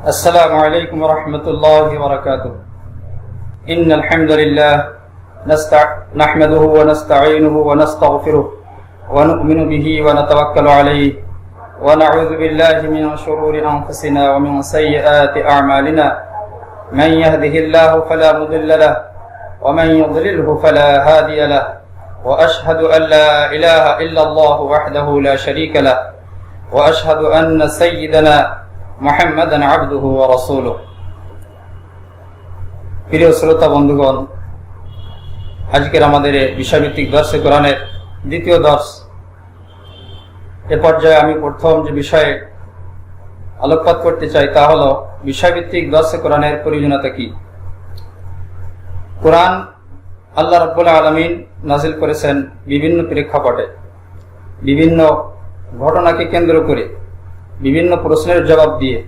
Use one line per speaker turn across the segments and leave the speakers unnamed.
السلام عليكم ورحمة الله وبركاته. إن الحمد لله نحمده ونستعينه ونستغفره ونؤمن به ونتوكل عليه ونعوذ بالله من شرور أنفسنا ومن سيئات أعمالنا. من يهده الله فلا مضل له ومن يضلله فلا هادي له وأشهد أن لا إله إلا الله وحده لا شريك له وأشهد أن سيدنا মুহাম্মাদান আবদুহু ওয়া রাসূলুহু। প্রিয় শ্রোতা বন্ধুগণ, আজকের আমাদের বিষয়ভিত্তিক দর্শে কোরআনের দ্বিতীয় দর্শ। এ পর্যায়ে আমি প্রথম যে বিষয়ে আলোকপাত করতে চাই তা হলো বিষয়ভিত্তিক দর্শে কোরআনের প্রয়োজনীয়তা কি। কোরআন আল্লাহ রাব্বুল আলামিন নাজিল করেছেন বিভিন্ন প্রেক্ষাপটে, বিভিন্ন ঘটনাকে কেন্দ্র করে, বিভিন্ন প্রশ্নের জবাব দিয়ে।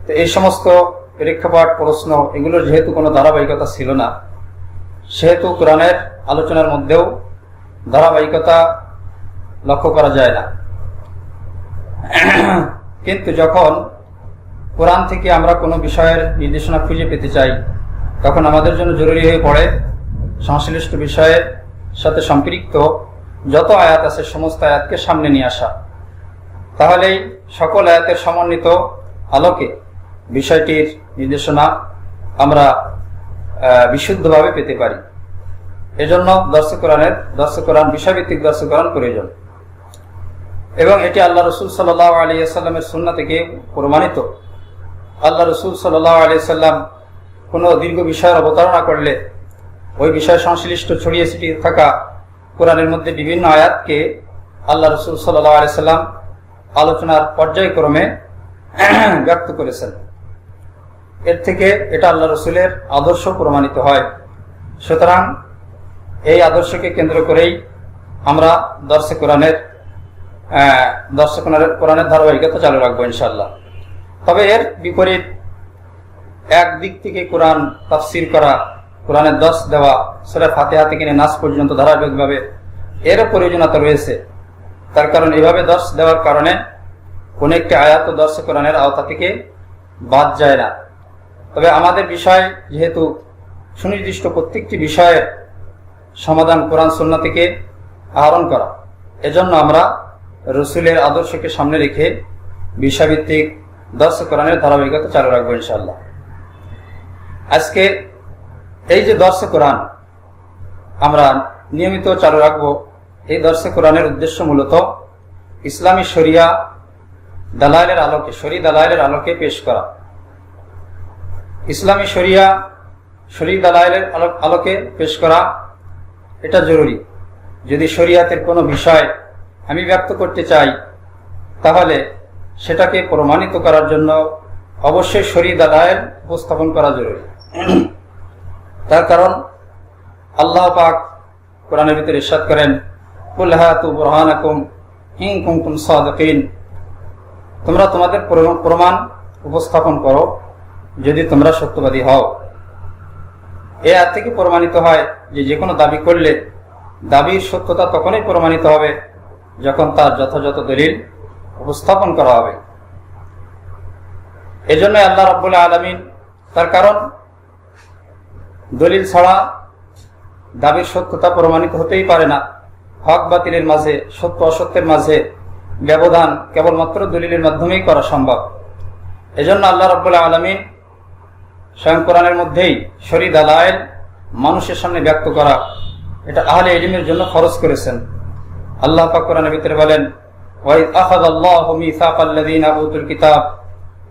তো এই সমস্ত প্রেক্ষাপট, প্রশ্ন, এগুলোর যেহেতু কোনো ধারাবাহিকতা ছিল না, সেহেতু কোরআনের আলোচনার মধ্যেও ধারাবাহিকতা লক্ষ্য করা যায় না। কিন্তু যখন কোরআন থেকে আমরা কোনো বিষয়ের নির্দেশনা খুঁজে পেতে চাই, তখন আমাদের জন্য জরুরি হয়ে পড়ে সংশ্লিষ্ট বিষয়ের সাথে সম্পৃক্ত যত আয়াত আছে সমস্ত আয়াতকে সামনে নিয়ে আসা। তাহলেই সকল আয়াতের সমন্বিত আলোকে বিষয়টির নির্দেশনা আমরা বিশুদ্ধভাবে পেতে পারি। এজন্য দর্শে কোরআন বিষয়ভিত্তিক দর্শে কোরআন প্রয়োজন, এবং এটি আল্লাহ রসুল সাল্লাল্লাহু আলাইহি ওয়াসাল্লামের সুন্নাহ থেকে প্রমাণিত। আল্লাহ রসুল সাল্লাল্লাহু আলাইহি ওয়াসাল্লাম কোনো দীর্ঘ বিষয়ের অবতারণা করলে ওই বিষয় সংশ্লিষ্ট ছড়িয়ে ছিটিয়ে থাকা কোরআনের মধ্যে বিভিন্ন আয়াতকে আল্লাহ রসুল সাল্লাল্লাহু আলাইহি ওয়াসাল্লাম আলোচনার পর্যায়ক্রমে ব্যক্ত করেছেন। এর থেকে এটা আল্লাহ রসুলের আদর্শ প্রমাণিত হয়। সুতরাং এই আদর্শকে কেন্দ্র করেই আমরা দর্শে কোরআনের ধারাবাহিকতা চালু রাখবো ইনশাআল্লাহ। তবে এর বিপরীত এক দিক থেকে কোরআন তাফসির করা, কোরআনের দর্শ দেওয়া, সূরা ফাতিহা থেকে নিয়ে নাস পর্যন্ত ধারাবাহিকভাবে এরও প্রয়োজনীয়তা রয়েছে। তার কারণ এভাবে দর্শ দেওয়ার কারণে কোন একটি আয়াত ও দর্শে কোরআনের আওতা থেকে বাদ যায় না। তবে আমাদের বিষয় যেহেতু সুনির্দিষ্ট, প্রত্যেকটি বিষয়ের সমাধান কোরআন সুন্নাহ থেকে আহরণ করা, এজন্য আমরা রসুলের আদর্শকে সামনে রেখে বিষয়ভিত্তিক দর্শে কোরআনের ধারাবাহিকতা চালু রাখবো ইনশাআল্লাহ। আজকে এই যে দর্শে কোরআন আমরা নিয়মিত চালু রাখবো, এই দর্শে কোরআনের উদ্দেশ্য মূলত ইসলামী শরিয়া দালাইলের আলোকে পেশ করা। ইসলামী শরিয়া দালাইলের আলোকে পেশ করা এটা জরুরি। যদি শরিয়াতের কোনো বিষয় আমি ব্যক্ত করতে চাই, তাহলে সেটাকে প্রমাণিত করার জন্য অবশ্যই শরীয়ত দালাইল উপস্থাপন করা জরুরি। তার কারণ আল্লাহ পাক কোরআনের ভিতরে ইরশাদ করেন, কুল হাতু বুরহানাকুম ইন কুনতুম সাদিকিন, তোমরা তোমাদের প্রমাণ উপস্থাপন করো যদি তোমরা সত্যবাদী হও। এই আয়াত থেকে প্রমাণিত হয় যে কোনো দাবি করলে দাবির সত্যতা তখনই প্রমাণিত হবে যখন তার যথাযথ দলিল উপস্থাপন করা হবে। এজন্য আল্লাহ রাব্বুল আলামিন, তার কারণ দলিল ছাড়া দাবির সত্যতা প্রমাণিত হতেই পারে না। হক বাতিলের মাঝে, সত্য অসত্যের মাঝে ব্যবধান কেবলমাত্র দলিলের মাধ্যমেই করা সম্ভব। এজন্য আল্লাহ রাব্বুল আলামিন স্বয়ং কোরআনের মধ্যেই শরীয়ত দালাইল মানুষের সামনে ব্যক্ত করা, এটা আহলে ইলমের জন্য ফরজ করেছেন। আল্লাহ পাক কোরআনের ভিতরে বলেন, ওয়া ইয আখাযাল্লাহু মিসাকাল্লাযীনা উতুল কিতাব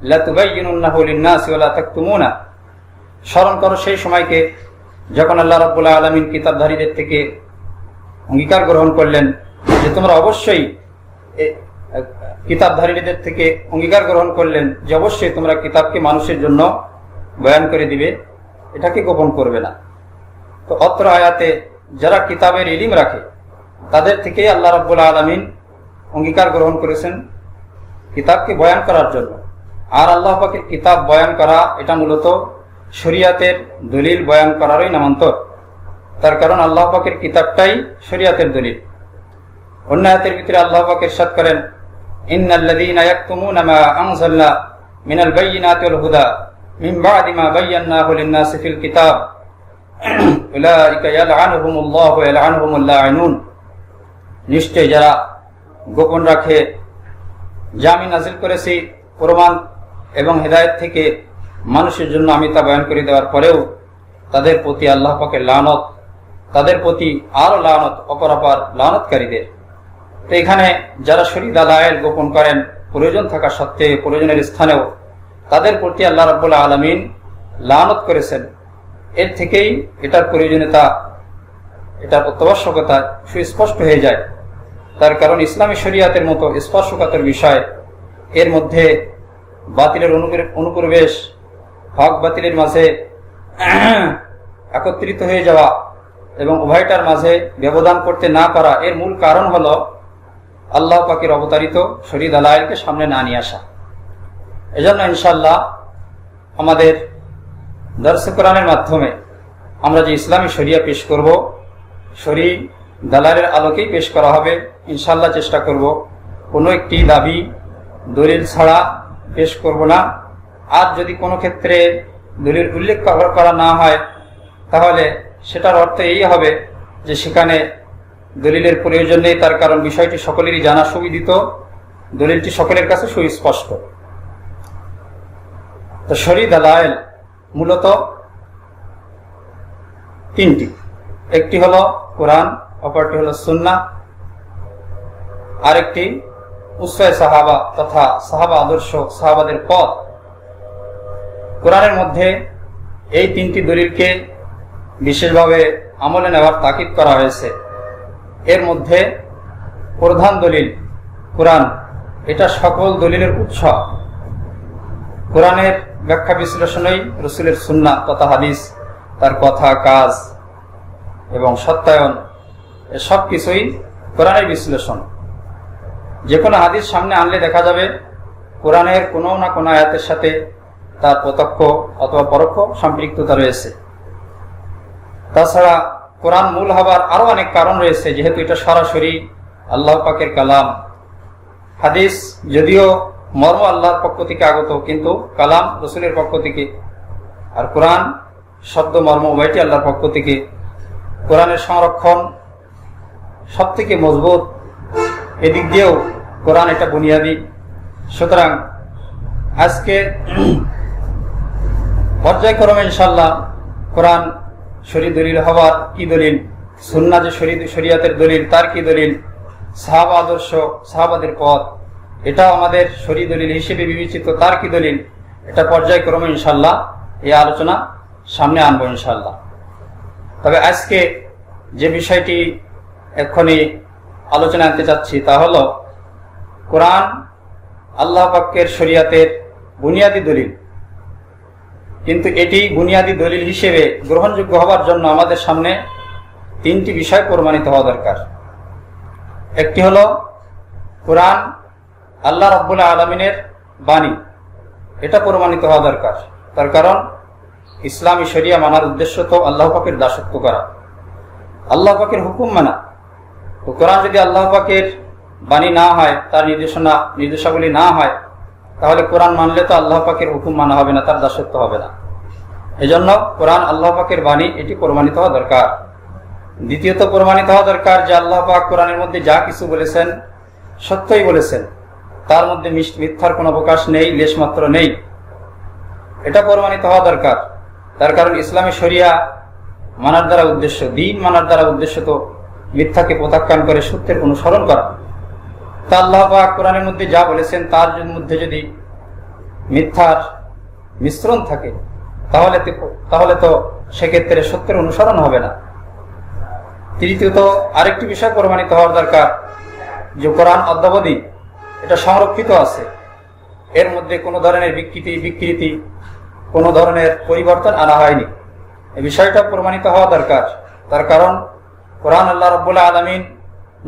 লা তুবায়্যিনুন্নাহু লিন-নাসি ওয়া লা তাকতুমুনা। স্মরণ করো সেই সময়কে যখন আল্লাহ রাব্বুল আলামিন কিতাবধারীদের থেকে অঙ্গীকার গ্রহণ করলেন যে তোমরা অবশ্যই কিতাবধারীদের থেকে অঙ্গীকার গ্রহণ করলেন যে অবশ্যই তোমরা কিতাবকে মানুষের জন্য বয়ান করে দিবে, এটাকে গোপন করবে না। তো অত্র আয়াতে যারা কিতাবের ইলম রাখে তাদের থেকে আল্লাহ রাব্বুল আলামিন অঙ্গীকার গ্রহণ করেছেন কিতাবকে বয়ান করার জন্য। আর আল্লাহ পাকের কিতাব বয়ান করা এটা মূলত শরিয়াতের দলিল বয়ান করারই নামান্তর। তার কারণ আল্লাহ পাকের কিতাবটাই শরিয়াতের দলিল। অন্য আয়াতের ভিতরে আল্লাহ পাক ইরশাদ করেন, ইন্নাল্লাযীনা ইয়াকতুমুনা মা আনজালনা মিনাল বাইয়িনাতি ওয়াল হুদা মিন বা'দি মা বায়্যানাহু লিন-নাসি ফিল কিতাব উলাইকা ইয়ালআনুহুমুল্লাহু ওয়া ইয়ালআনুহুমুল লাঈনুন। নিশ্চয় যারা গোপন রাখে যা আমি নাযিল করেছি প্রমাণ এবং হেদায়েত থেকে মানুষের জন্য আমি তা বয়ান করে দেওয়ার পরেও তাদের প্রতি আল্লাহ পাকের লানত, তাদের প্রতি আরো লানত, অপরাপার লানতকারীদের। তো এখানে যারা শরীর দালায়েল গোপন করেন প্রয়োজন থাকা সত্ত্বেও, প্রয়োজনের স্থানেও তাদের প্রতি আল্লাহ রাব্বুল আলামিন লানত করেছেন। এর থেকেই এটার প্রয়োজনীয়তা, এটার অত্যাবশ্যকতা সুস্পষ্ট হয়ে যায়। তার কারণ ইসলামী শরিয়াতের মতো স্পর্শকাতর বিষয়, এর মধ্যে বাতিলের অনুপ্রবেশ, হক বাতিলের মাঝে একত্রিত হয়ে যাওয়া এবং উভয়টার মাঝে ব্যবধান করতে না পারা, এর মূল কারণ হল আল্লাহ পাকের অবতারিত শরীয়ত দালায়েলকে সামনে না নিয়ে আসা। এজন্য ইনশাআল্লাহ আমাদের দরসে কোরআনের মাধ্যমে আমরা যে ইসলামী শরিয়া পেশ করব, শরীয়ত দালালের আলোকেই পেশ করা হবে। ইনশাআল্লাহ চেষ্টা করব কোনো একটি দাবি দলিল ছাড়া পেশ করব না। আর যদি কোনো ক্ষেত্রে দলিল উল্লেখ করা না হয় তাহলে সেটার অর্থ এই হবে যে সেখানে দলিলের প্রয়োজন নেই, তার কারণ বিষয়টি সকলেরই জানা সুবিদিত, দলিলটি সকলের কাছে সুস্পষ্ট। তো শরীয়ত দালায়েল মূলত তিনটি, একটি হলো কোরআন, অপরটি হলো সুন্নাহ, আরেকটি উসওয়ায়ে সাহাবা তথা সাহাবা আদর্শ, সাহাবাদের পথ। কোরআনের মধ্যে এই তিনটি দলিলকে বিশেষভাবে আমলে নেওয়ার তাকিদ করা হয়েছে। এর মধ্যে প্রধান দলিল কোরআন, এটা সকল দলিলের উৎস। কোরআনের ব্যাখ্যা বিশ্লেষণেই রাসূলের সুন্নাহ তথা হাদিস, তার কথা, কাজ এবং সত্যায়ন, এসব কিছুই কোরআনের বিশ্লেষণ। যে কোনো হাদিস সামনে আনলে দেখা যাবে কোরআনের কোনো না কোনো আয়াতের সাথে তার প্রত্যক্ষ অথবা পরোক্ষ সম্পৃক্ততা রয়েছে। তাছাড়া কোরআন মূল হবার আরো অনেক কারণ রয়েছে, যেহেতু এটা সরাসরি আল্লাহ পাকের কালাম। হাদিস যদিও মর্ম আল্লাহর পক্ষ থেকে আগত, কিন্তু কালাম রাসূলের পক্ষ থেকে। আর কোরআন শব্দ মর্ম উভয়টি আল্লাহর পক্ষ থেকে। কোরআনের সংরক্ষণ সব থেকে মজবুত, এদিক দিয়েও কোরআন এটা বুনিয়াদি। সুতরাং আজকে পর্যায়ক্রমে ইনশাআল্লাহ কোরআন শরীয়ত দলিল হওয়ার কি দলিল, সুন্নাহ যে শরীয়তের দলিল তার কি দলিল, সাহাবা আদর্শ, সাহাবাদের পথ এটাও আমাদের শরীয়ত দলিল হিসেবে বিবেচিত, তার কি দলিল, এটা পর্যায়ক্রমে ইনশাআল্লাহ এই আলোচনা সামনে আনবো ইনশাআল্লাহ। তবে আজকে যে বিষয়টি এক্ষুনি আলোচনা আনতে চাচ্ছি তা হলো কোরআন আল্লাহ পাকের শরীয়তের বুনিয়াদি দলিল, কিন্তু এটি বুনিয়াদি দলিল হিসেবে গ্রহণযোগ্য হওয়ার জন্য আমাদের সামনে তিনটি বিষয় প্রমাণিত হওয়া দরকার। একটি হলো কোরআন আল্লাহ রাব্বুল আলামিনের বাণী, এটা প্রমাণিত হওয়া দরকার। তার কারণ ইসলামী শরিয়া মানার উদ্দেশ্য তো আল্লাহ পাকের দাসত্ব করা, আল্লাহ পাকের হুকুম মানা। তো কোরআন যদি আল্লাহ পাকের বাণী না হয়, তার নির্দেশাবলী না হয়, তাহলে কোরআন মানলে তো আল্লাহ পাকের হুকুম মানা হবে না, তার দাসত্ব হবে না। এজন্য কোরআন আল্লাহ পাকের বাণী, এটি প্রমাণিত হওয়া দরকার। দ্বিতীয়ত প্রমাণিত হওয়া দরকার যে আল্লাহ পাক কোরআনের মধ্যে যা কিছু বলেছেন সত্যই বলেছেন, তার মধ্যে মিথ্যার কোনো অবকাশ নেই, লেশমাত্র নেই, এটা প্রমাণিত হওয়া দরকার। তার কারণ ইসলামী শরিয়া মানার দ্বারা উদ্দেশ্য, দিন মানার দ্বারা উদ্দেশ্য তো মিথ্যাকে প্রত্যাখ্যান করে সত্যের অনুসরণ করা। তা আল্লাহ পাক কোরআনের মধ্যে যা বলেছেন তার মধ্যে যদি মিথ্যার মিশ্রণ থাকে তাহলে তো সেক্ষেত্রে সত্যের অনুসরণ হবে না। তৃতীয়ত আরেকটি বিষয় প্রমাণিত হওয়ার দরকার যে কোরআন অদ্যাবধি এটা সংরক্ষিত আছে, এর মধ্যে কোনো ধরনের বিকৃতি কোনো ধরনের পরিবর্তন আনা হয়নি, এই বিষয়টা প্রমাণিত হওয়া দরকার। তার কারণ কোরআন আল্লাহ রাব্বুল আলামিন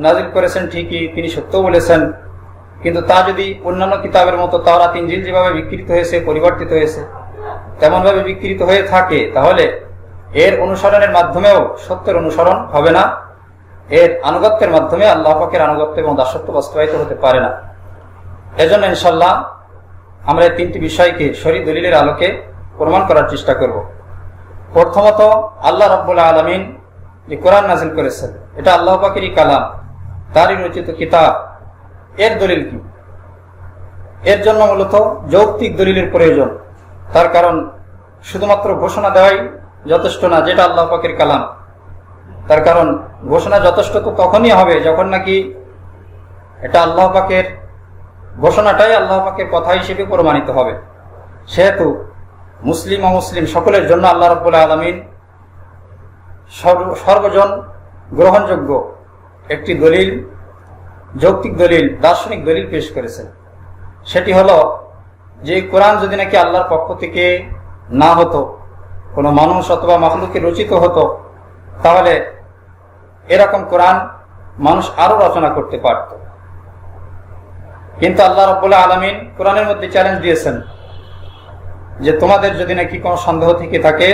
নাজিল করেছেন ঠিকই, তিনি সত্য বলেছেন, কিন্তু তা যদি অন্যান্য কিতাবের মতো তাওরাত ইনজিল যেভাবে বিকৃত হয়েছে, পরিবর্তিত হয়েছে, তেমনভাবে বিকৃত হয়ে থাকে, তাহলে এর অনুসরণের মাধ্যমেও সত্যের অনুসরণ হবে না, এর আনুগত্যের মাধ্যমে আল্লাহ পাকের আনুগত্য এবং দাসত্ব বাস্তবায়িত হতে পারে না। এজন্য ইনশাআল্লাহ আমরা এই তিনটি বিষয়কে সহি দলিলের আলোকে প্রমাণ করার চেষ্টা করব। প্রথমত, আল্লাহ রাব্বুল আলামিন যে কোরআন নাজিল করেছেন, এটা আল্লাহ পাকেরই কালাম, তারই রচিত কিতাব। এর দলিল কি? এর জন্য মূলত যৌক্তিক দলিলের প্রয়োজন। তার কারণ শুধুমাত্র ঘোষণা দেওয়াই যথেষ্ট না, যেটা আল্লাহ পাকের কালাম। তার কারণ ঘোষণা যথেষ্ট তো তখনই হবে যখন নাকি এটা আল্লাহ পাকের ঘোষণাটাই আল্লাহ পাকের কথা হিসেবে প্রমাণিত হবে। সেহেতু মুসলিম অমুসলিম সকলের জন্য আল্লাহ রাব্বুল আলামিন সর্বজন গ্রহণযোগ্য একটি দলিল, যৌক্তিক দলিল, দার্শনিক দলিল পেশ করেছেন। সেটি হলো যে কোরআন যদি নাকি আল্লাহর পক্ষ থেকে না হতো, কোনো মানুষ অথবা মাখলুকে রচিত হতো, তাহলে এরকম কোরআন মানুষ আরো রচনা করতে পারত। কিন্তু আল্লাহ রাব্বুল আলামিন কোরআনের মধ্যে চ্যালেঞ্জ দিয়েছেন যে তোমাদের যদি নাকি কোনো সন্দেহ থেকে থাকে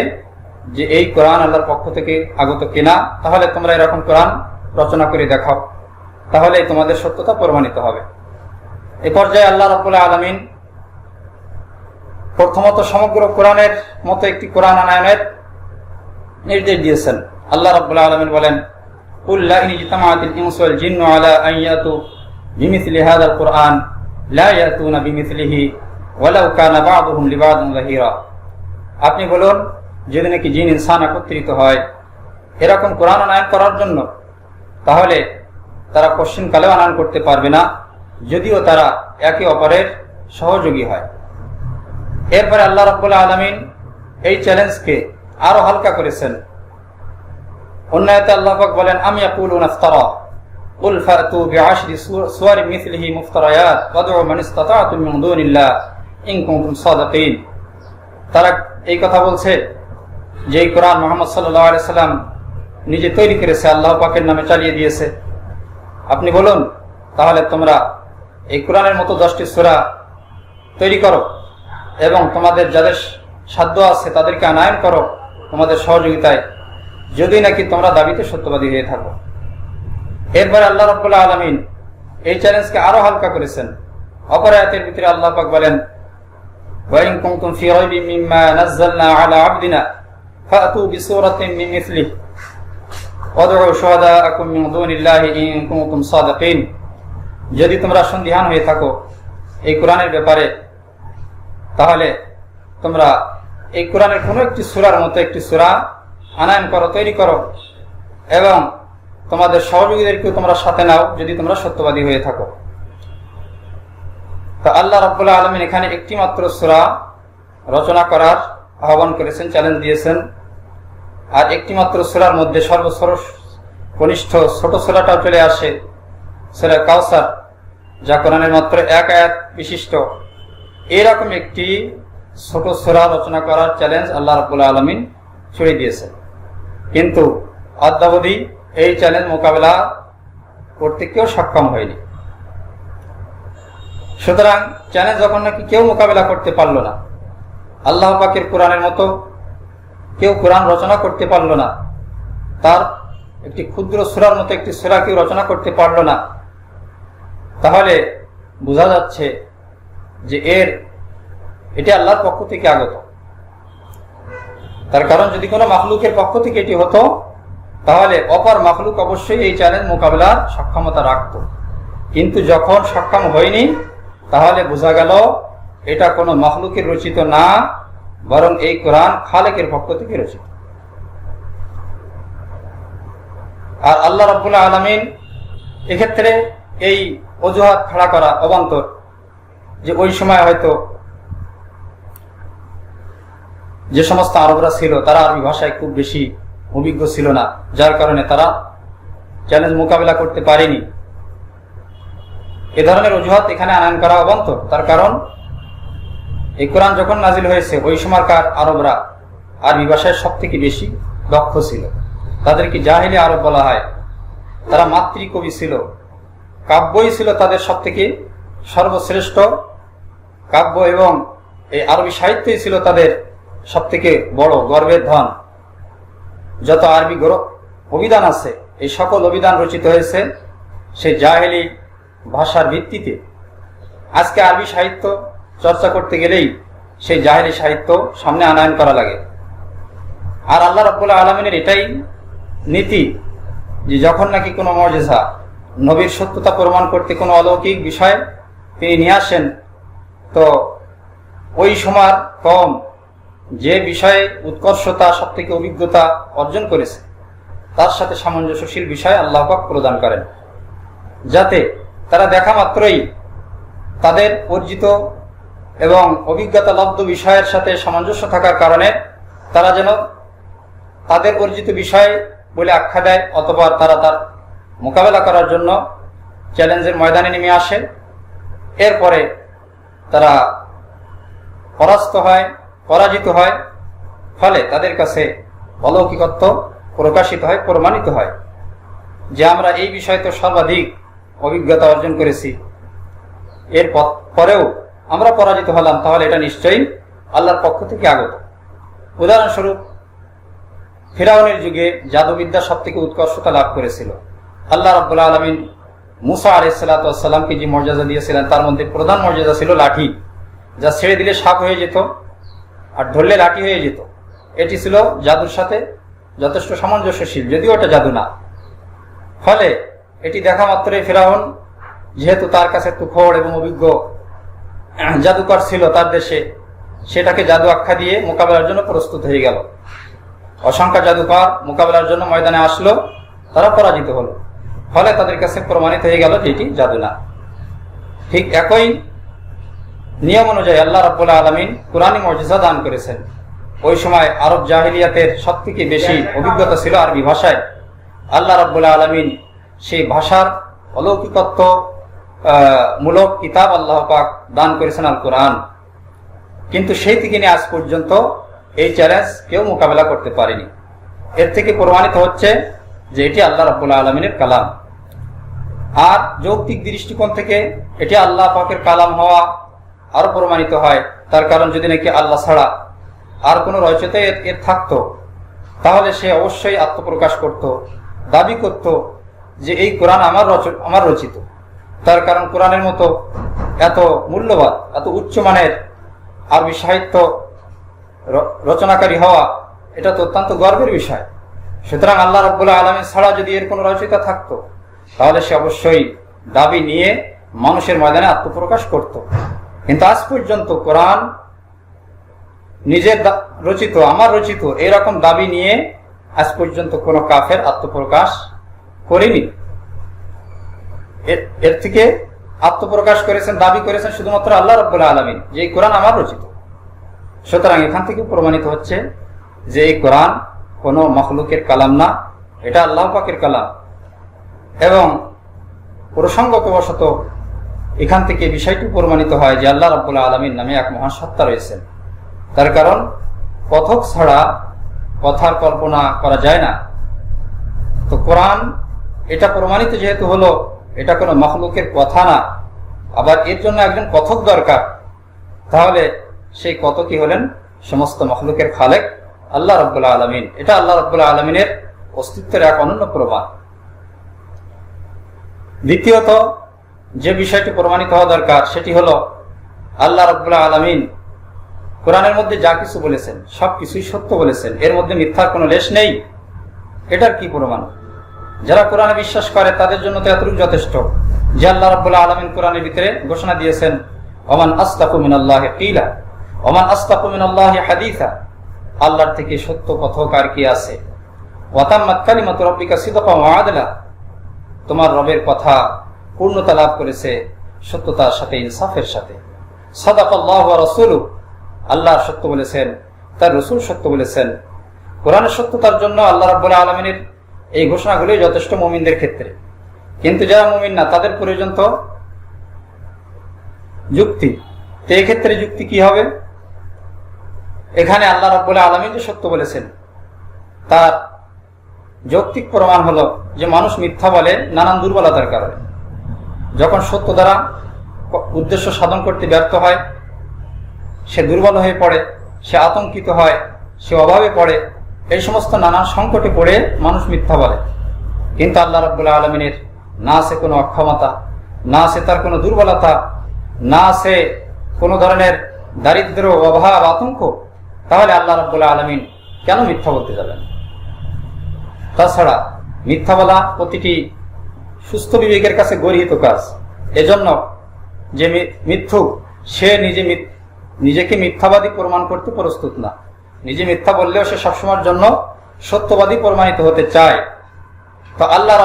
যে এই কোরআন আল্লাহর পক্ষ থেকে আগত কিনা, তাহলে তোমরা এরকম কোরআন রচনা করে দেখাও, তাহলে তোমাদের সত্যতা প্রমাণিত হবে। এই পর্যায়ে আল্লাহ রাব্বুল আলামিন প্রথমত সমগ্র কোরআনের মতো একটি কোরআন আনায়নের নির্দেশ দিয়েছেন। আল্লাহ রাব্বুল আলামিন বলেন, কুল লা ইন ইজতামাআতিল ইনসু ওয়াল জিন্নু আলা আন ইয়াতু বিমিসলি হাযাল কুরআন লা ইয়াতুনা বিমিসলিহি ওয়ালাউ কানা বা'দুহুম লিবা'দিন যাহিরা। আপনি বলুন, যদি নাকি জিন ইনসান একত্রিত হয় এরকম কোরআন আনায়ন করার জন্য, তাহলে তারা কোশ্চিনকালেও আনায়ন করতে পারবে না, যদিও তারা একে অপরের সহযোগী হয়। এরপরে আল্লাহ রাব্বুল আলামিন এই চ্যালেঞ্জকে আরো হালকা করেছেন। অন্য আয়াতে আল্লাহ পাক বলেন, আম ইয়াকুলুনা ইফতারা কুল ফাতু বিআশরি সুওয়ারিন মিসলিহি মুফতারায়াত ওয়াদউ মান ইসতাতা'তুম মিন দুনিল্লাহ ইন কুনতুম সাদিকিন। তারা এই কথা বলছে যে এই কোরআন মুহাম্মদ সাল্লাল্লাহু আলাইহি সাল্লাম নিজে তৈরি করেছে, আল্লাহ পাকের নামে চালিয়ে দিয়েছে। আপনি বলুন, তাহলে তোমরা এই কোরআনের মতো 10টি সূরা তৈরি করো এবং তোমাদের যাদের সাধ্য আছে তাদেরকে আনায়ন করো তোমাদের সহযোগিতায়, যদি নাকি তোমরা দাবিতে সত্যবাদী হয়ে থাকো। এরপরে আল্লাহ রাব্বুল আলামিন এই চ্যালেঞ্জকে আরো হালকা করেছেন। অপর আয়াতের ভিতরে আল্লাহ পাক বলেন, ওয়া ইন কুনতুম ফি রাইবিন মিম্মা নাযালনা আলা আবদিনা ফাতু বিসূরাতিন মিন মিসলিহি ওয়াদউ শুহাদাআকুম মিন দুনিল্লাহি ইন কুনতুম সাদিকিন। যদি তোমরা সন্দিহান হয়ে থাকো এই কোরআনের ব্যাপারে, তাহলে তোমরা এই কোরআনের কোনো একটি সূরার মতো একটি সূরা আনায়ন করো, তৈরি করো এবং তোমাদের সহযোগীদেরকেও তোমরা সাথে নাও যদি তোমরা সত্যবাদী হয়ে থাকো। তো আল্লাহ রাব্বুল আলামিন এখানে একটি মাত্র সূরা রচনা করার আহ্বান করেছেন, চ্যালেঞ্জ দিয়েছেন। আর একটি মাত্র সূরার মধ্যে সর্বসর্ব কনিষ্ঠ ছোট সূরাটাও চলে আসে, সূরা কাউসার, যা কোরআনের মাত্র 1 আয়াত বিশিষ্ট। এরকম একটি ছোট সূরা রচনা করার চ্যালেঞ্জ আল্লাহ রাব্বুল আলামিন ছুড়ে দিয়েছেন, কিন্তু অদ্যাবধি এই চ্যালেঞ্জ মোকাবেলা করতে কেউ সক্ষম হয়নি। সুতরাং চ্যালেঞ্জ যখন নাকি কেউ মোকাবেলা করতে পারলো না, আল্লাহ পাকের কোরআনের মতো কেউ কোরআন রচনা করতে পারলো না, তার একটি ক্ষুদ্র সূরার মতো একটি সূরা কেউ রচনা করতে পারলো না, তাহলে বোঝা যাচ্ছে যে এটি আল্লাহর পক্ষ থেকে আগত। তার কারণ যদি কোনো মাখলুকের পক্ষ থেকে এটি হতো, তাহলে অপর মাখলুক অবশ্যই এই চ্যালেঞ্জ মোকাবেলার সক্ষমতা রাখত। কিন্তু যখন সক্ষম হয়নি, তাহলে বোঝা গেল এটা কোনো মাখলুকের রচিত না, বরং এই কোরআন খালেকের পক্ষ থেকে রচিত। আর আল্লাহ রাব্বুল আলামিন এক্ষেত্রে এই অজুহাত খাড়া করা অবান্তর যে ওই সময় হয়তো যে সমস্ত আরবরা ছিল তারা আরবি ভাষায় খুব বেশি অভিজ্ঞ ছিল না, যার কারণে তারা চ্যালেঞ্জ মোকাবেলা করতে পারেনি। এ ধরনের অজুহাত এখানে আনয়ন করা অবান্তর। তার কারণ এই কোরআন যখন নাজিল হয়েছে ওই সময়কার আরবরা আরবি ভাষায় সব থেকে বেশি দক্ষ ছিল, তাদেরকে জাহিলি আরব বলা হয়। তারা মাতৃকবি ছিল, কাব্যই ছিল তাদের সব থেকে সর্বশ্রেষ্ঠ কাব্য, এবং এই আরবি সাহিত্যই ছিল তাদের সব থেকে বড় গর্বের ধন। যত আরবি অভিধান আছে, এই সকল অভিধান রচিত হয়েছে সেই জাহেলি ভাষার ভিত্তিতে। আজকে আরবি সাহিত্য চর্চা করতে গেলেই সেই জাহেলি সাহিত্য সামনে আনয়ন করা লাগে। আর আল্লাহ রাব্বুল আলামিনের এটাই নীতি যে যখন নাকি কোনো মুজিজা, নবীর সত্যতা প্রমাণ করতে কোনো অলৌকিক বিষয় তিনি নিয়ে আসেন, তো ওই সময় কম যে বিষয়ে উৎকর্ষতা, সব থেকে অভিজ্ঞতা অর্জন করেছে তার সাথে সামঞ্জস্যশীল বিষয় আল্লাহ পাক প্রদান করেন, যাতে তারা দেখা মাত্রই তাদের অর্জিত এবং অভিজ্ঞতা লব্ধ বিষয়ের সাথে সামঞ্জস্য থাকার কারণে তারা যেন তাদের অর্জিত বিষয় বলে আখ্যা দেয়, অথবা তারা তার মোকাবেলা করার জন্য চ্যালেঞ্জের ময়দানে নেমে আসে। এরপরে তারা পরাস্ত হয়, পরাজিত হয়, ফলে তাদের কাছে অলৌকিকত্ব প্রকাশিত হয়, প্রমাণিত হয় যে আমরা এই বিষয়ে তো সর্বাধিক অভিজ্ঞতা অর্জন করেছি, এর পরেও আমরা পরাজিত হলাম, তাহলে এটা নিশ্চয়ই আল্লাহর পক্ষ থেকে আগত। উদাহরণস্বরূপ ফিরাউনের যুগে জাদুবিদ্যা সব থেকে উৎকর্ষতা লাভ করেছিল। আল্লাহ রাব্বুল আলামিন মুসা আলাইহিস সালামকে যে মর্যাদা দিয়েছিলেন তার মধ্যে প্রধান মর্যাদা ছিল লাঠি, যা ছেড়ে দিলে সাপ হয়ে যেত আর ধরলে লাঠি হয়ে যেত। এটি ছিল জাদুর সাথে যথেষ্ট সামঞ্জস্যশীল, যদিও এটা জাদু না। ফলে এটি দেখা মাত্রই ফিরাউন, যেহেতু তার কাছে তুখোড় এবং অভিজ্ঞ জাদুকর ছিল তার দেশে, সেটাকে জাদু আখ্যা দিয়ে মোকাবেলার জন্য প্রস্তুত হয়ে গেল। অসংখ্য জাদুকর মোকাবেলার জন্য ময়দানে আসলো, তারা পরাজিত হলো, ফলে তাদের কাছে প্রমাণিত হয়ে গেল যে এটি জাদু না। ঠিক একই নিয়ম অনুযায়ী আল্লাহ রাব্বুল আলামিন কুরআনী মুজিজা দান করেছেন। ওই সময় আরব জাহিলিয়াতের সব থেকে বেশি অভিজ্ঞতা ছিল আরবি ভাষায়। আল্লাহ রাব্বুল আলামিন সেই ভাষার অলৌকিকত্ব মূলক কিতাব আল্লাহ পাক দান করেছেন আল কোরআন। কিন্তু সেই থেকে নিয়ে আজ পর্যন্ত এই চ্যালেঞ্জ কেউ মোকাবেলা করতে পারেনি। এর থেকে প্রমাণিত হচ্ছে যে এটি আল্লাহ রাব্বুল আলামিনের কালাম। আর যৌক্তিক দৃষ্টিকোণ থেকে এটি আল্লাহ পাকের কালাম হওয়া আরো প্রমাণিত হয়। তার কারণ যদি নাকি আল্লাহ ছাড়া আর কোনো রচয়িতা এর থাকতো, তাহলে সে অবশ্যই আত্মপ্রকাশ করত, দাবি করত যে এই কোরআন আমার রচিত। তার কারণ কোরআনের মতো এত মূল্যবান, এত উচ্চমানের আরবি সাহিত্য রচনাকারী হওয়া, এটা তো অত্যন্ত গর্বের বিষয়। সুতরাং আল্লাহ রাব্বুল আলামিন ছাড়া যদি এর কোনো রচয়িতা থাকতো, তাহলে সে অবশ্যই দাবি নিয়ে মানুষের ময়দানে আত্মপ্রকাশ করত। কিন্তু আজ পর্যন্ত কোরআন নিজের রচিত, আমার রচিত এরকম দাবি নিয়ে আজ পর্যন্ত কোনো কাফের আত্মপ্রকাশ করেনি। এর থেকে আত্মপ্রকাশ করেছেন, দাবি করেছেন শুধুমাত্র আল্লাহ রাব্বুল আলামিন যে এই কোরআন আমার রচিত। সুতরাং এখান থেকে প্রমাণিত হচ্ছে যে এই কোরআন কোনো মখলুকের কালাম না, এটা আল্লাহ পাকের কালাম। এবং প্রসঙ্গতবশত এখান থেকে বিষয়টি প্রমাণিত হয় যে আল্লাহ রাব্বুল আলামিন নামে এক মহান সত্তা রয়েছেন। তার কারণ কথক ছাড়া কথার কল্পনা করা যায় না। তো কোরআন এটা প্রমাণিত যেহেতু হলো এটা কোনো মখলুকের কথা না, আবার এর জন্য একজন কথক দরকার, তাহলে সেই কথকই হলেন সমস্ত মখলুকের খালেক আল্লাহ রাব্বুল আলামিন। এটা আল্লাহ রাব্বুল আলামিনের অস্তিত্বের এক অনন্য প্রমাণ। দ্বিতীয়ত যে বিষয়টি প্রমাণিত হওয়া দরকার সেটি হলো আল্লাহ রাব্বুল আলামিন কোরআনের মধ্যে যা কিছু বলেছেন সব কিছুই সত্য বলেছেন, এর মধ্যে মিথ্যার কোনো লেশ নেই। এটার কি প্রমাণ? যারা কোরআনে বিশ্বাস করে তাদের জন্য তো এতটুকু যথেষ্ট যে আল্লাহ রাব্বুল আলামিন কোরআনের ভিতরে ঘোষণা দিয়েছেন, ওমান আসতাকু মিনাল্লাহি কিলা ওমান আসতাকু মিনাল্লাহি হাদিসা, আল্লাহর থেকে সত্য কথক আর কি আছে। ওয়াতাম্মাত কালিমাতু রাব্বিকা সিদকান ওয়া আদলা, তোমার রবের কথা পূর্ণতা লাভ করেছে সত্যতার সাথে, ইনসাফের সাথে। সাদাকাল্লাহু ওয়া রাসূলুহু, আল্লাহ সত্য বলেছেন, তার রাসূল সত্য বলেছেন। কোরআনের সত্যতার জন্য আল্লাহ রাব্বুল আলামিনের এই ঘোষণাগুলি যথেষ্ট মুমিনদের ক্ষেত্রে। কিন্তু যারা মুমিন না তাদের প্রয়োজন তো যুক্তি। তো এই ক্ষেত্রে যুক্তি কি হবে? এখানে আল্লাহ রাব্বুল আলামিন যে সত্য বলেছেন তার যৌক্তিক প্রমাণ হলো যে মানুষ মিথ্যা বলে নানান দুর্বলতার কারণে। যখন সত্য দ্বারা উদ্দেশ্য সাধন করতে ব্যর্থ হয়, সে দুর্বল হয়ে পড়ে, সে আতঙ্কিত হয়, সে অভাবে পড়ে, এই সমস্ত নানান সংকটে পড়ে মানুষ মিথ্যা বলে। কিন্তু আল্লাহ রাব্বুল আলামিনের না আছে কোনো অক্ষমতা, না আছে তার কোনো দুর্বলতা, না আছে কোনো ধরনের দারিদ্র, অভাব, আতঙ্ক, তাহলে আল্লাহ রাব্বুল আলামিন কেন মিথ্যা বলতে যাবেন? তাছাড়া মিথ্যা বলা প্রতিটি সুস্থ বিবেকের কাছে গর্হিত কাজ। এজন্য যে মিথ্যুক, সে নিজেকে মিথ্যাবাদী প্রমাণ করতে প্রস্তুত না। নিজে মিথ্যা বললেও সে সবসময়ের জন্য সত্যবাদী প্রমাণিত হতে চায়। তো আল্লাহ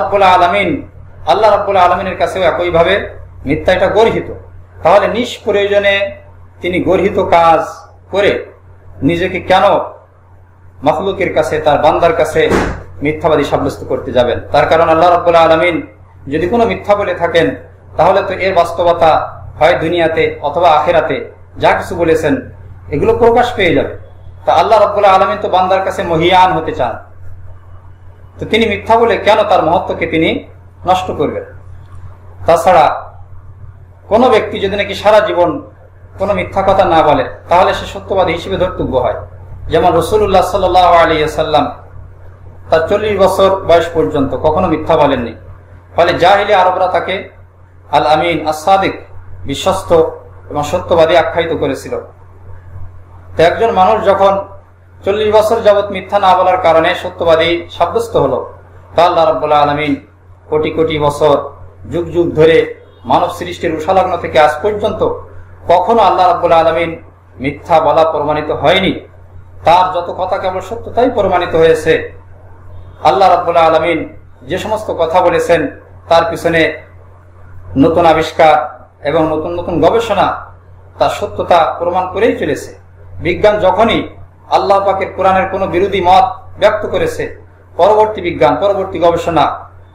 রাব্বুল আলামিনের কাছেও একইভাবে মিথ্যা এটা গর্হিত। তাহলে নিষ্প্রয়োজনে তিনি গর্হিত কাজ করে নিজেকে কেন মাখলুকের কাছে, তার বান্দার কাছে মিথ্যাবাদী সাব্যস্ত করতে যাবেন? তার কারণ আল্লাহ রাব্বুল আলামিন যদি কোনো মিথ্যা বলে থাকেন, তাহলে তো এর বাস্তবতা হয় দুনিয়াতে অথবা আখিরাতে যা কিছু বলেছেন এগুলো প্রকাশ পেয়ে যাবে। তা আল্লাহ রাব্বুল আলামিন তো বান্দার কাছে মহিয়ান হতে চান, তো তিনি মিথ্যা বলে কেন তার মহত্বকে তিনি নষ্ট করবেন? তাছাড়া কোনো ব্যক্তি যদি নাকি সারা জীবন কোনো মিথ্যা কথা না বলে, তাহলে সে সত্যবাদী হিসেবে ধর্তব্য হয়। যেমন রাসূলুল্লাহ সাল্লাল্লাহু আলাইহি ওয়াসাল্লাম তার 40 বছর বয়স পর্যন্ত কখনো মিথ্যা বলেননি। ফলে জাহিলি আরবরা তাকে আল আমিন, আস-সাদিক, বিশ্বস্ত এবং সত্যবাদী আখ্যায়িত করেছিল। তো একজন মানুষ যখন 40 বছর যাবৎ মিথ্যা না বলার কারণে সত্যবাদী সাব্যস্ত হলো, তা আল্লাহ রাব্বুল আলামিন কোটি কোটি বছর, যুগ যুগ ধরে মানব সৃষ্টির উষালগ্ন থেকে আজ পর্যন্ত কখনো আল্লাহ রাব্বুল আলামিন মিথ্যা বলা প্রমাণিত হয়নি। তার যত কথা কেবল সত্যতাই প্রমাণিত হয়েছে। আল্লাহ রাব্বুল আলামিন যে সমস্ত কথা বলেছেন তার পিছনে নতুন আবিষ্কার এবং নতুন নতুন গবেষণা তার সত্যতা প্রমাণ করেই চলেছে। বিজ্ঞান যখনই আল্লাহ পাকের কোরআনের কোনো বিরোধী মত ব্যক্ত করেছে, পরবর্তী বিজ্ঞান, পরবর্তী গবেষণা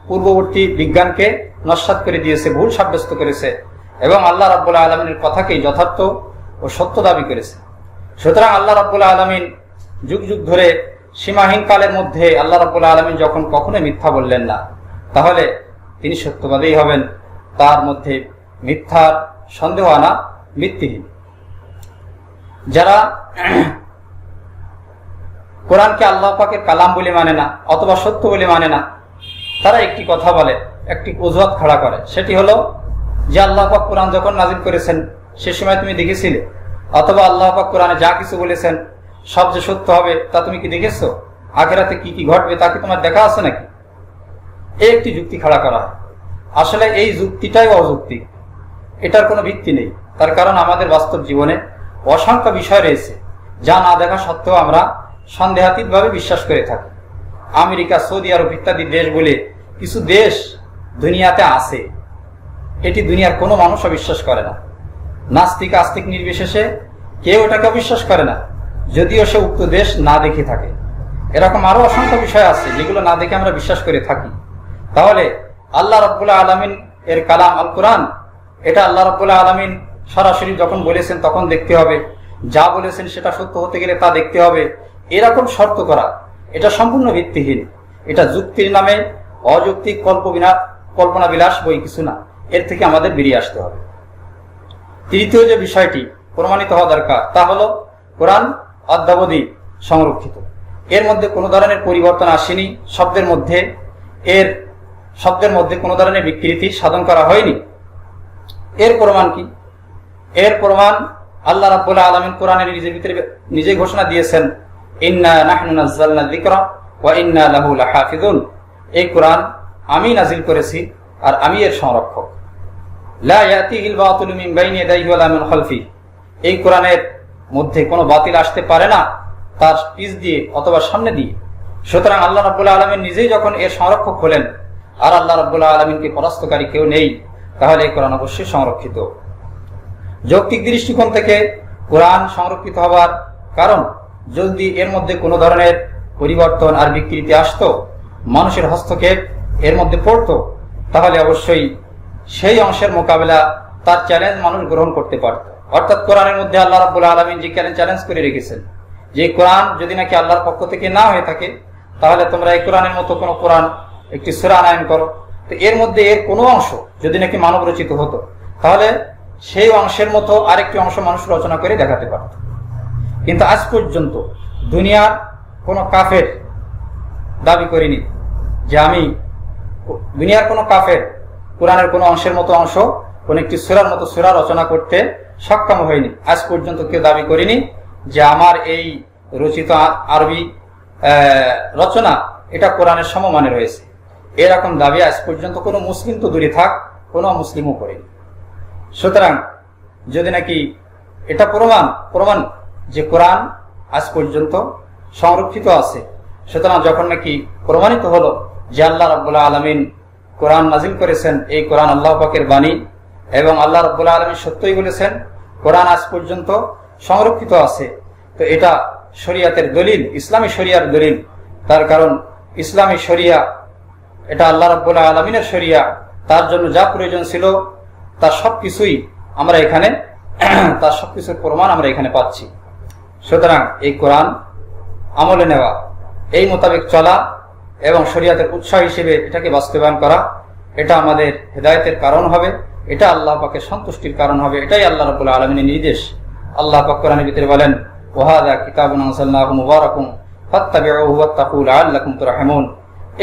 পূর্ববর্তী বিজ্ঞানকে নস্যাৎ করে দিয়েছে, ভুল সাব্যস্ত করেছে এবং আল্লাহ রাব্বুল আলামিনের কথাকেই যথার্থ ও সত্য দাবি করেছে। সুতরাং আল্লাহ রাব্বুল আলামিন যুগ যুগ ধরে সীমাহীন কালের মধ্যে আল্লাহ রাব্বুল আলামিন যখন কখনো মিথ্যা বললেন না, তাহলে তিনি সত্যবাদী হবেন। তার মধ্যে মিথ্যার সন্দেহ আনা ভিত্তিহীন। যারা কোরআনকে আল্লাহ পাকের কালাম বলে মানে না অথবা সত্য বলে মানে না, তারা একটি কথা বলে, একটি অজুহাত খাড়া করে। সেটি হলো যে আল্লাহ পাক কোরআন যখন নাজিল করেছেন সে সময় তুমি দেখেছিলে, অথবা আল্লাহ পাক কোরআনে যা কিছু বলেছেন সব যে সত্য হবে তা তুমি কি দেখেছো? আখিরাতে কি কি ঘটবে তা কি তোমার দেখা আছে নাকি? এই একটি যুক্তি খাড়া করা হয়। আসলে এই যুক্তিটাই অযৌক্তিক, এটার কোনো ভিত্তি নেই। তার কারণ আমাদের বাস্তব জীবনে অসংখ্য বিষয় রয়েছে যা না দেখা সত্ত্বেও আমরা সন্দেহাতীতভাবে বিশ্বাস করে থাকি। আমেরিকা, সৌদি আরব ইত্যাদি দেশ বলে কিছু দেশ দুনিয়াতে আছে, এটি দুনিয়ার কোনো মানুষ অবিশ্বাস করে না। নাস্তিক আস্তিক নির্বিশেষে কেউ এটাকে অবিশ্বাস করে না, যদিও সে উক্ত দেশ না দেখে থাকে। এরকম আরো অসংখ্য বিষয় আছে যেগুলো না দেখে আমরা বিশ্বাস করে থাকি। তাহলে আল্লাহ রাব্বুল আলামিন এর কালাম আল কোরআন, এটা আল্লাহ রাব্বুল আলামিন সরাসরি যখন বলেছেন তখন দেখতে হবে, যা বলেছেন সেটা সত্য হতে গেলে তা দেখতে হবে, এরকম শর্ত করা এটা সম্পূর্ণ ভিত্তিহীন। এটা যুক্তির নামে অযৌক্তিক কল্পনা বিলাস বই কিছু না। এর থেকে আমাদের বেরিয়ে আসতে হবে। তৃতীয় যে বিষয়টি প্রমাণিত হওয়া দরকার তা হলো কোরআন অদ্যাবধি সংরক্ষিত। এর মধ্যে কোনো ধরনের পরিবর্তন আসেনি, শব্দের মধ্যে কোনো ধরনের বিকৃতি সাধন করা হয়নি। এর প্রমাণ কি? এর প্রমাণ আল্লাহ রাব্বুল আলামিন কোরআনের নিজের ভিতরে নিজেই ঘোষণা দিয়েছেন, ইন্না নাহনু নাযালনা যিকরা ওয়া ইন্না লাহু লাহাফিজুন। এই কোরআন আমি নাজিল করেছি আর আমি এর সংরক্ষক। লা ইয়াতিহিল বাতিলু মিন বাইনি ইয়াদাইহি ওয়া লা মিন খালফিহি। এই কোরআনের মধ্যে কোনো বাতিল আসতে পারে না তার পিছ দিয়ে অথবা সামনে দিয়ে। সুতরাং আল্লাহ রাব্বুল আলামিন নিজেই যখন এর সংরক্ষক হলেন আর আল্লাহ রাব্বুল আলামিনকে পরাস্তকারী কেউ নেই, তাহলে এই কোরআন অবশ্যই সংরক্ষিত। যৌক্তিক দৃষ্টিকোণ থেকে কোরআন সংরক্ষিত হবার কারণ, যদি এর মধ্যে কোনো ধরনের পরিবর্তন আর বিকৃতি আসতো, মানুষের হস্তক্ষেপ এর মধ্যে পড়তো, তাহলে অবশ্যই সেই অংশের মোকাবেলা তার চ্যালেঞ্জ মানুষ গ্রহণ করতে পারত। অর্থাৎ কোরআনের মধ্যে আল্লাহ রাব্বুল আলামিন যে চ্যালেঞ্জ করে রেখেছেন, যে কোরআন যদি নাকি আল্লাহর পক্ষ থেকে না হয়ে থাকে, তাহলে তোমরা এই কোরআনের মতো কোনো কোরআন একটি সূরা আনয়ন করো। তো এর মধ্যে এর কোনো অংশ যদি নাকি মানব রচিত হতো, তাহলে সেই অংশের মতো আরেকটি অংশ মানুষ রচনা করে দেখাতে পারত। কিন্তু আজ পর্যন্ত দুনিয়ার কোনো কাফের দাবি করেনি যে দুনিয়ার কোনো কাফের কোরআনের কোনো অংশের মতো অংশ কোন একটি সূরার মতো সূরা রচনা করতে সক্ষম হয়নি। আজ পর্যন্ত কেউ দাবি করিনি যে আমার এই রচিত আরবি রচনা এটা কোরআনের সমমানের হয়েছে। এরকম দাবি আজ পর্যন্ত কোনো মুসলিম তো দূরে থাক, কোনো মুসলিমও করেনি। সুতরাং যদি নাকি এটা প্রমাণ যে কোরআন আজ পর্যন্ত সংরক্ষিত আছে, সুতরাং যখন নাকি প্রমাণিত হলো যে আল্লাহ রাব্বুল আলামিন কোরআন নাজিল করেছেন, এই কোরআন আল্লাহ পাকের বাণী এবং আল্লাহ রাব্বুল আলামিন সত্যই বলেছেন, কোরআন আজ পর্যন্ত সংরক্ষিত আছে, তো এটা শরিয়াতের দলিল, ইসলামী শরিয়ার দলিল। তার কারণ ইসলামী শরিয়া এটা আল্লাহ রাব্বুল আলামিনের শরিয়া, তার জন্য যা প্রয়োজন ছিল তার সবকিছুই আমরা এখানে তার সবকিছুর প্রমাণ আমরা এখানে পাচ্ছি। সুতরাং এই কোরআন আমলে নেওয়া, এই মোতাবেক চলা এবং শরিয়াতের উৎসাহ হিসেবে এটাকে বাস্তবায়ন করা, এটা আমাদের হেদায়েতের কারণ হবে, এটা আল্লাহ পাকের সন্তুষ্টির কারণ হবে। এটাই আল্লাহ রাব্বুল আলামিনের নির্দেশ। আল্লাহ পাক কোরআনের ভিতরে বলেন, ওয়াহাদা কিতাবুন আনজালনাহু মুবারাকুম ফাত্তাবিউহু ওয়াত্তাকু লাআল্লাকুম তুরহামুন।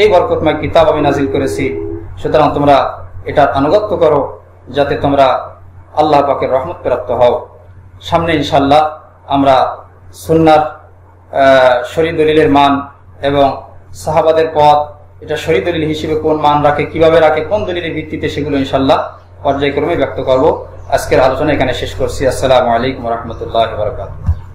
এই বরকতময় কিতাব আমি নাজিল করেছি, সুতরাং তোমরা এটার আনুগত্য করো যাতে তোমরা আল্লাহ পাকের রহমত প্রাপ্ত হও। সামনে ইনশাআল্লাহ আমরা সুন্নাহর শরীয়ত দলিলের মান এবং সাহাবাদের পথ, এটা শরীয়ত দলিল হিসেবে কোন মান রাখে, কিভাবে রাখে, কোন দলিলের ভিত্তিতে, সেগুলো ইনশাআল্লাহ পর্যায়ক্রমে ব্যক্ত করব। আজকের আলোচনা এখানে শেষ করছি। আসসালামু আলাইকুম ওয়া রাহমাতুল্লাহি ওয়া বারাকাতুহু।